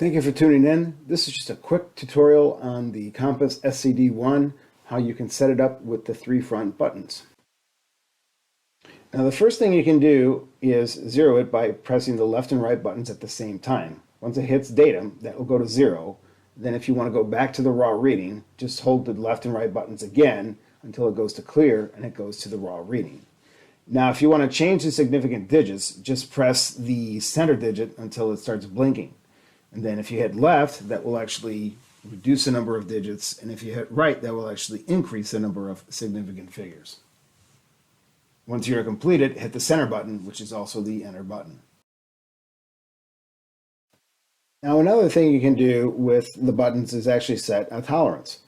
Thank you for tuning in. This is just a quick tutorial on the Compass SCD1, how you can set it up with the 3 front buttons. Now the first thing you can do is zero it by pressing the left and right buttons at the same time. Once it hits datum, that will go to 0. Then if you want to go back to the raw reading, just hold the left and right buttons again until it goes to clear and it goes to the raw reading. Now if you want to change the significant digits, just press the center digit until it starts blinking. And then if you hit left, that will actually reduce the number of digits. And if you hit right, that will actually increase the number of significant figures. Once you're completed, hit the center button, which is also the enter button. Now another thing you can do with the buttons is actually set a tolerance.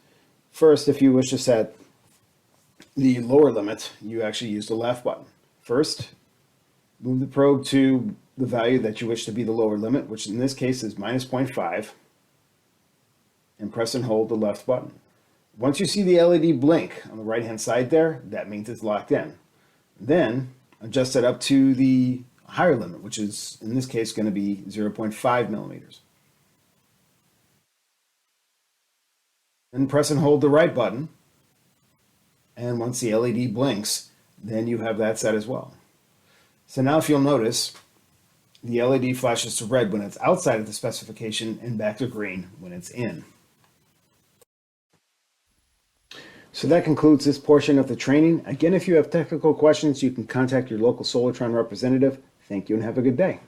First, if you wish to set the lower limit, you actually use the left button. First, move the probe to the value that you wish to be the lower limit, which in this case is -0.5, and press and hold the left button. Once you see the LED blink on the right hand side there, that means it's locked in. Then adjust it up to the higher limit, which is in this case going to be 0.5 millimeters. Then press and hold the right button, and once the LED blinks, then you have that set as well. So now if you'll notice, the LED flashes to red when it's outside of the specification and back to green when it's in. So that concludes this portion of the training. Again, if you have technical questions, you can contact your local Solartron representative. Thank you and have a good day.